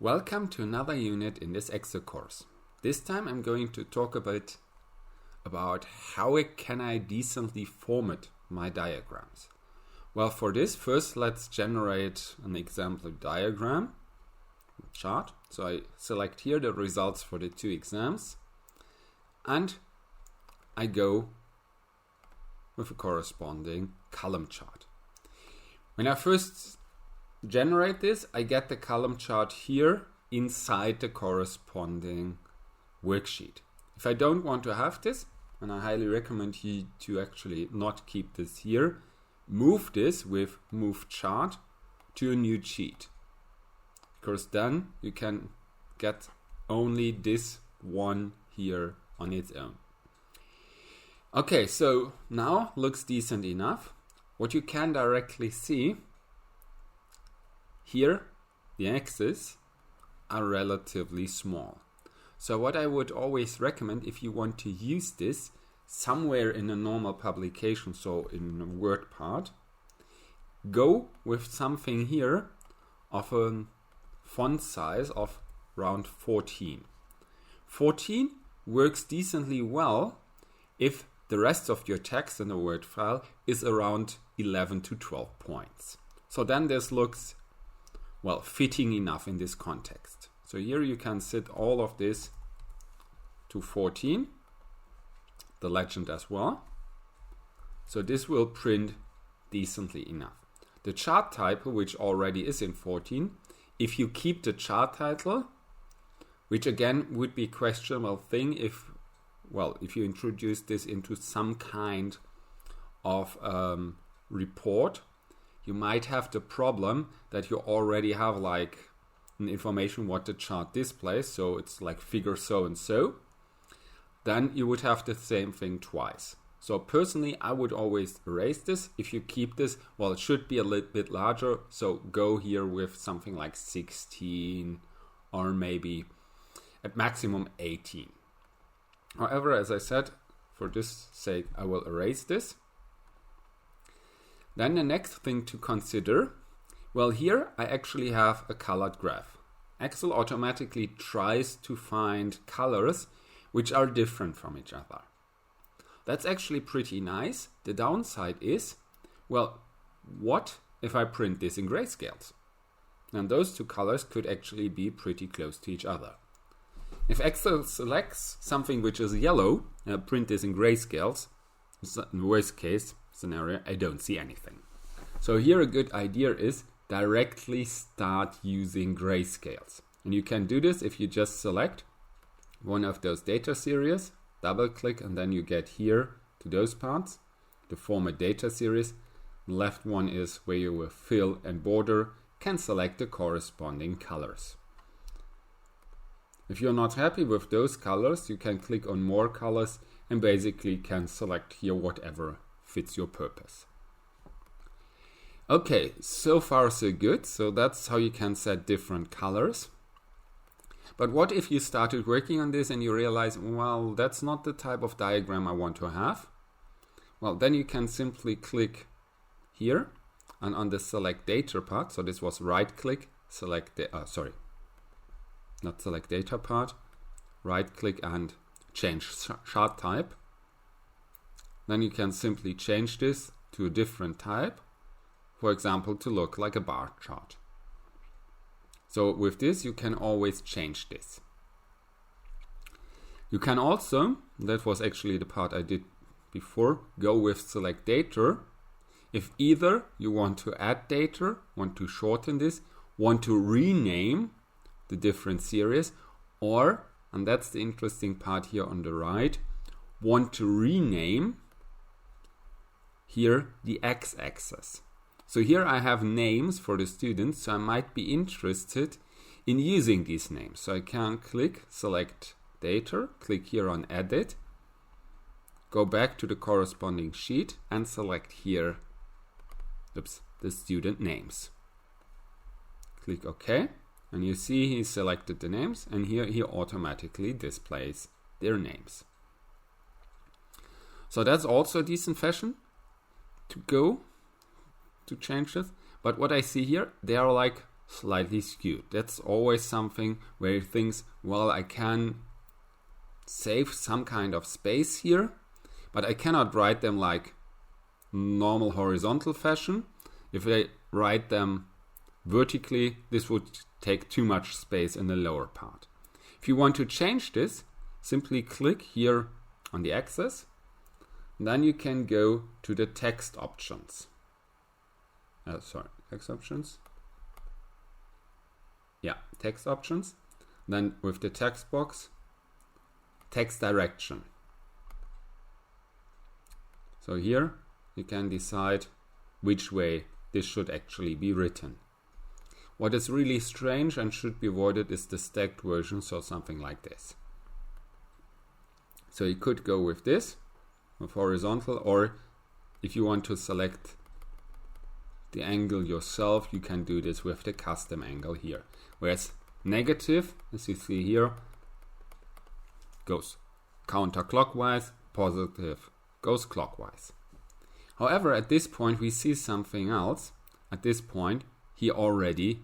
Welcome to another unit in this Excel course. This time I'm going to talk about how can I decently format my diagrams. Well, for this, first let's generate an example diagram chart. So I select here the results for the two exams and I go with a corresponding column chart. When I first generate this, I get the column chart here inside the corresponding worksheet. If I don't want to have this, and I highly recommend you to actually not keep this here, move this with Move Chart to a new sheet, because then you can get only this one here on its own. Okay, so now looks decent enough. What you can directly see here, the axes are relatively small. So what I would always recommend, if you want to use this somewhere in a normal publication, so in a Word part, go with something here of a font size of around 14. 14 works decently well if the rest of your text in the Word file is around 11 to 12 points. So then this looks fitting enough in this context. So here you can set all of this to 14, the legend as well. So this will print decently enough. The chart title, which already is in 14, if you keep the chart title, which again would be a questionable thing if you introduce this into some kind of report, you might have the problem that you already have like an information what the chart displays, so it's like figure so and so. Then you would have the same thing twice. So personally, I would always erase this. If you keep this, it should be a little bit larger. So go here with something like 16 or maybe at maximum 18. However, as I said, for this sake, I will erase this. Then the next thing to consider, here I actually have a colored graph. Excel automatically tries to find colors which are different from each other. That's actually pretty nice. The downside is, what if I print this in grayscales? And those two colors could actually be pretty close to each other. If Excel selects something which is yellow and I print this in grayscales, in the worst case scenario, I don't see anything. So here a good idea is directly start using grayscales. And you can do this if you just select one of those data series, double click, and then you get here to those parts, the format data series. The left one is where you will fill and border, can select the corresponding colors. If you're not happy with those colors, you can click on more colors and basically can select here whatever fits your purpose. Okay, so far so good. So that's how you can set different colors. But what if you started working on this and you realize, that's not the type of diagram I want to have? Then you can simply click here and on the select data part. So this was right click, select the, not select data part, right click and change chart type. Then you can simply change this to a different type, for example, to look like a bar chart. So with this, you can always change this. You can also, that was actually the part I did before, go with select data. If either you want to add data, want to shorten this, want to rename the different series, or, and that's the interesting part here on the right, want to rename here the x-axis. So here I have names for the students, so I might be interested in using these names. So I can click select data, click here on edit, go back to the corresponding sheet and select here the student names. Click OK, and you see he selected the names, and here he automatically displays their names. So that's also a decent fashion to change this. But what I see here, they are like slightly skewed. That's always something where he thinks, well, I can save some kind of space here, but I cannot write them like normal horizontal fashion. If I write them vertically, this would take too much space in the lower part. If you want to change this, simply click here on the axis. Then you can go to the text options. Text options. Yeah, text options. Then with the text box, text direction. So here you can decide which way this should actually be written. What is really strange and should be avoided is the stacked version, so something like this. So you could go with this, with horizontal, or if you want to select the angle yourself, you can do this with the custom angle here. Whereas negative, as you see here, goes counterclockwise, positive goes clockwise. However, at this point we see something else. At this point he already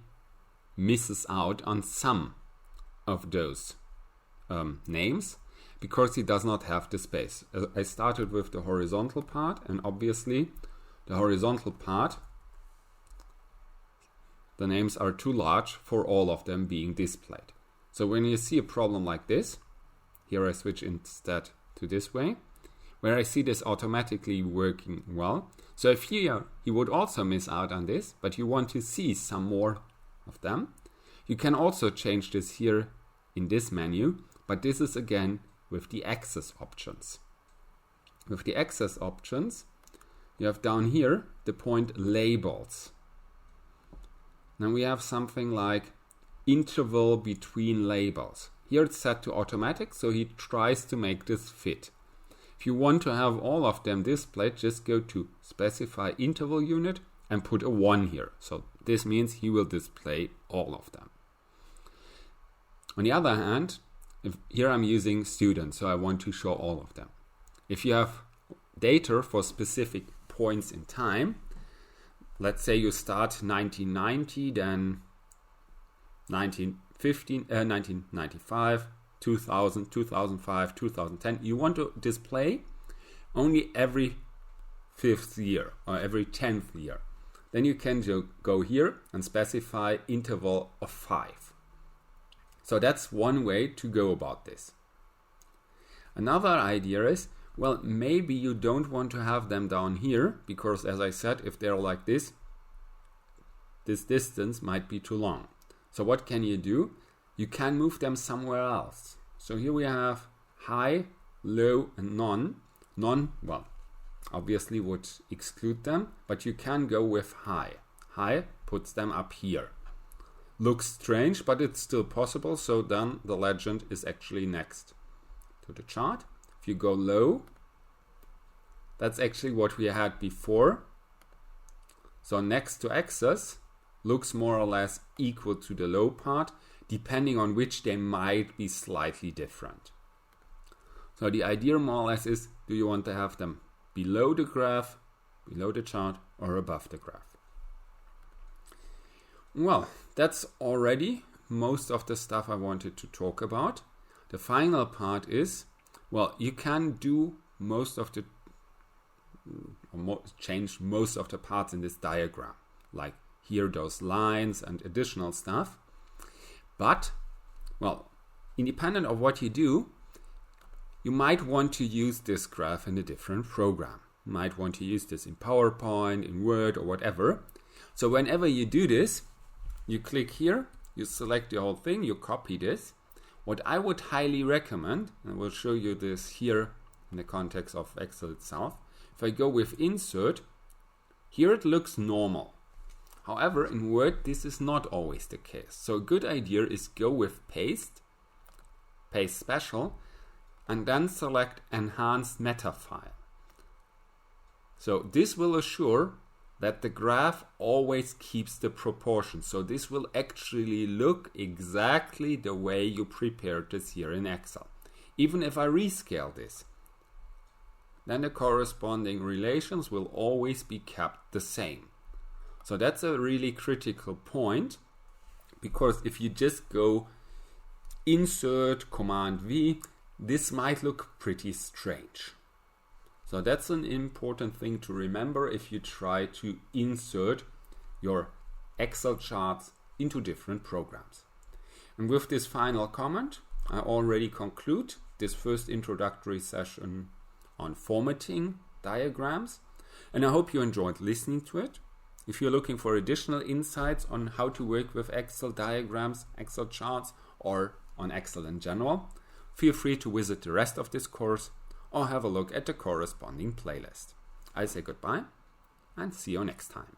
misses out on some of those names because he does not have the space. I started with the horizontal part, and obviously the horizontal part, the names are too large for all of them being displayed. So when you see a problem like this, here I switch instead to this way, where I see this automatically working well. So if here you would also miss out on this, but you want to see some more of them, you can also change this here in this menu, but this is again with the axis options. With the axis options, you have down here the point labels. Then we have something like interval between labels. Here it's set to automatic, so he tries to make this fit. If you want to have all of them displayed, just go to specify interval unit and put a 1 here. So this means he will display all of them. On the other hand, here I'm using students, so I want to show all of them. If you have data for specific points in time, let's say you start 1990, then 1995, 2000, 2005, 2010. You want to display only every 5th year or every 10th year. Then you can go here and specify interval of 5. So that's one way to go about this. Another idea is, well, maybe you don't want to have them down here because, as I said, if they're like this distance might be too long. So what can you do? You can move them somewhere else. So here we have high, low, and none. None, well, obviously would exclude them, but you can go with high. High puts them up here. Looks strange, but it's still possible. So then the legend is actually next to the chart. If you go low, that's actually what we had before. So next to axis looks more or less equal to the low part, depending on which they might be slightly different. So the idea more or less is, do you want to have them below the graph, below the chart, or above the graph? Well, that's already most of the stuff I wanted to talk about. The final part is, well, you can do most of the change most of the parts in this diagram, like here those lines and additional stuff. But, well, independent of what you do, you might want to use this graph in a different program. You might want to use this in PowerPoint, in Word, or whatever. So whenever you do this, you click here, you select the whole thing, you copy this. What I would highly recommend, and I will show you this here in the context of Excel itself, if I go with Insert, here it looks normal. However, in Word, this is not always the case. So a good idea is go with Paste, Paste Special, and then select Enhanced Meta File. So this will assure that the graph always keeps the proportion. So this will actually look exactly the way you prepared this here in Excel. Even if I rescale this, then the corresponding relations will always be kept the same. So that's a really critical point. because if you just go Insert Command V, this might look pretty strange. So that's an important thing to remember if you try to insert your Excel charts into different programs. And with this final comment, I already conclude this first introductory session on formatting diagrams, and I hope you enjoyed listening to it. If you're looking for additional insights on how to work with Excel diagrams, Excel charts, or on Excel in general, feel free to visit the rest of this course or have a look at the corresponding playlist. I say goodbye and see you next time.